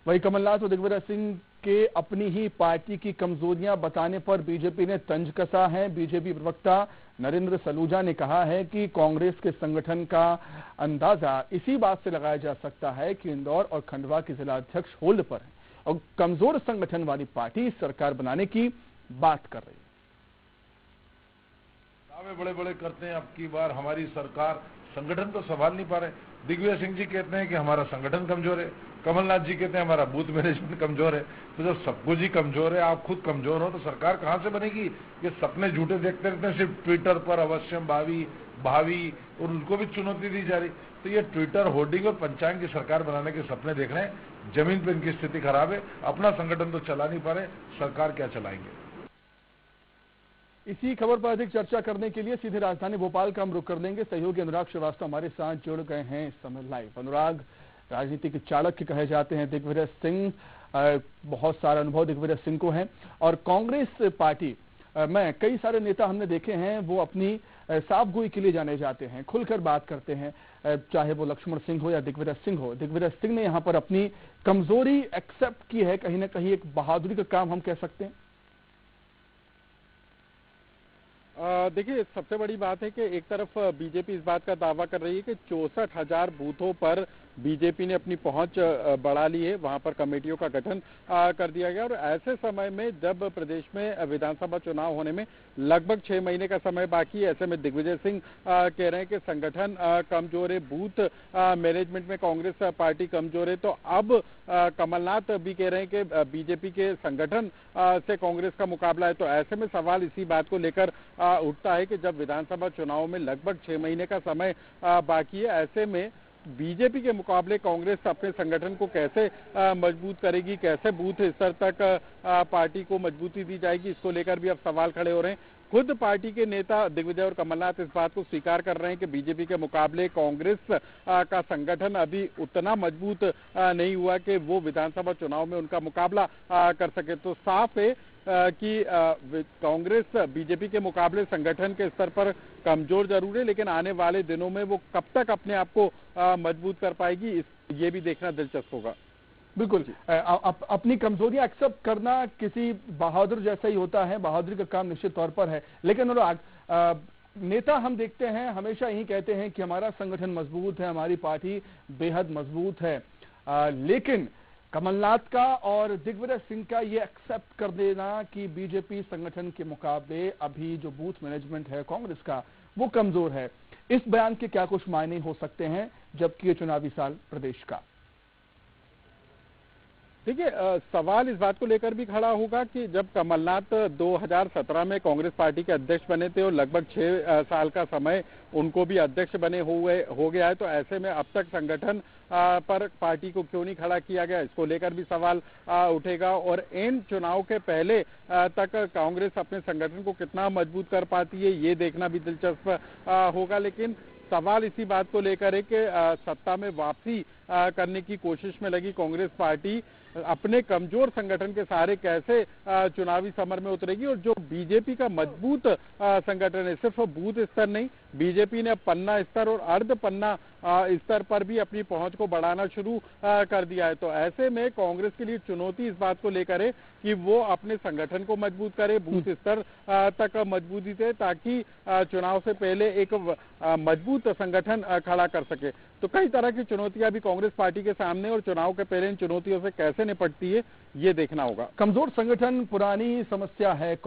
वहीं कमलनाथ और दिग्विजय सिंह के अपनी ही पार्टी की कमजोरियां बताने पर बीजेपी ने तंज कसा है। बीजेपी प्रवक्ता नरेंद्र सलूजा ने कहा है कि कांग्रेस के संगठन का अंदाजा इसी बात से लगाया जा सकता है कि इंदौर और खंडवा के जिलाध्यक्ष होल्ड पर हैं और कमजोर संगठन वाली पार्टी सरकार बनाने की बात कर रही है। दावे बड़े बड़े करते हैं, अब की बार हमारी सरकार, संगठन तो संभाल नहीं पा रहे। दिग्विजय सिंह जी कहते हैं कि हमारा संगठन कमजोर है, कमलनाथ जी कहते हैं हमारा बूथ मैनेजमेंट कमजोर है। तो जब सब कुछ ही कमजोर है, आप खुद कमजोर हो, तो सरकार कहां से बनेगी? ये सपने झूठे देखते रहते हैं, सिर्फ ट्विटर पर अवश्यम भावी और उनको भी चुनौती दी जा रही। तो ये ट्विटर, होर्डिंग और पंचांग की सरकार बनाने के सपने देख रहे हैं। जमीन पर इनकी स्थिति खराब है, अपना संगठन तो चला नहीं पा रहे, सरकार क्या चलाएंगे? इसी खबर पर अधिक चर्चा करने के लिए सीधे राजधानी भोपाल का हम रुख कर लेंगे। सहयोगी अनुराग श्रीवास्तव हमारे साथ जुड़ गए हैं इस समय लाइव। अनुराग, राजनीति के चाणक्य कहे जाते हैं दिग्विजय सिंह, बहुत सारा अनुभव दिग्विजय सिंह को है और कांग्रेस पार्टी में कई सारे नेता हमने देखे हैं वो अपनी साफगोई के लिए जाने जाते हैं, खुलकर बात करते हैं, चाहे वो लक्ष्मण सिंह हो या दिग्विजय सिंह हो। दिग्विजय सिंह ने यहाँ पर अपनी कमजोरी एक्सेप्ट की है, कहीं ना कहीं एक बहादुरी का काम हम कह सकते हैं। देखिए, सबसे बड़ी बात है कि एक तरफ बीजेपी इस बात का दावा कर रही है कि 64,000 बूथों पर बीजेपी ने अपनी पहुंच बढ़ा ली है, वहां पर कमेटियों का गठन कर दिया गया और ऐसे समय में जब प्रदेश में विधानसभा चुनाव होने में लगभग 6 महीने का समय बाकी है, ऐसे में दिग्विजय सिंह कह रहे हैं कि संगठन कमजोर है, बूथ मैनेजमेंट में कांग्रेस पार्टी कमजोर है। तो अब कमलनाथ भी कह रहे हैं कि बीजेपी के संगठन से कांग्रेस का मुकाबला है। तो ऐसे में सवाल इसी बात को लेकर उठता है कि जब विधानसभा चुनाव में लगभग 6 महीने का समय बाकी है, ऐसे में बीजेपी के मुकाबले कांग्रेस अपने संगठन को कैसे मजबूत करेगी, कैसे बूथ स्तर तक पार्टी को मजबूती दी जाएगी, इसको लेकर भी अब सवाल खड़े हो रहे हैं। खुद पार्टी के नेता दिग्विजय और कमलनाथ इस बात को स्वीकार कर रहे हैं कि बीजेपी के मुकाबले कांग्रेस का संगठन अभी उतना मजबूत नहीं हुआ कि वो विधानसभा चुनाव में उनका मुकाबला कर सके। तो साफ है कि कांग्रेस बीजेपी के मुकाबले संगठन के स्तर पर कमजोर जरूर है, लेकिन आने वाले दिनों में वो कब तक अपने आप को मजबूत कर पाएगी, ये भी देखना दिलचस्प होगा। बिल्कुल, अपनी कमजोरियां एक्सेप्ट करना किसी बहादुर जैसा ही होता है, बहादुरी का काम निश्चित तौर पर है। लेकिन अनुराग, नेता हम देखते हैं हमेशा यही कहते हैं कि हमारा संगठन मजबूत है, हमारी पार्टी बेहद मजबूत है, लेकिन कमलनाथ का और दिग्विजय सिंह का ये एक्सेप्ट कर देना कि बीजेपी संगठन के मुकाबले अभी जो बूथ मैनेजमेंट है कांग्रेस का वो कमजोर है, इस बयान के क्या कुछ मायने हो सकते हैं जबकि ये चुनावी साल प्रदेश का? देखिए, सवाल इस बात को लेकर भी खड़ा होगा कि जब कमलनाथ 2017 में कांग्रेस पार्टी के अध्यक्ष बने थे और लगभग 6 साल का समय उनको भी अध्यक्ष बने हो गया है, तो ऐसे में अब तक संगठन पर पार्टी को क्यों नहीं खड़ा किया गया, इसको लेकर भी सवाल उठेगा। और इन चुनाव के पहले तक कांग्रेस अपने संगठन को कितना मजबूत कर पाती है, ये देखना भी दिलचस्प होगा। लेकिन सवाल इसी बात को लेकर है कि सत्ता में वापसी करने की कोशिश में लगी कांग्रेस पार्टी अपने कमजोर संगठन के सहारे कैसे चुनावी समर में उतरेगी। और जो बीजेपी का मजबूत संगठन है, सिर्फ बूथ स्तर नहीं, बीजेपी ने पन्ना स्तर और अर्ध पन्ना स्तर पर भी अपनी पहुंच को बढ़ाना शुरू कर दिया है। तो ऐसे में कांग्रेस के लिए चुनौती इस बात को लेकर है कि वो अपने संगठन को मजबूत करे, बूथ स्तर तक मजबूती दे, ताकि चुनाव से पहले एक मजबूत संगठन खड़ा कर सके। तो कई तरह की चुनौतियां भी कांग्रेस पार्टी के सामने और चुनाव के पहले इन चुनौतियों से कैसे निपटती है, ये देखना होगा। कमजोर संगठन पुरानी समस्या है।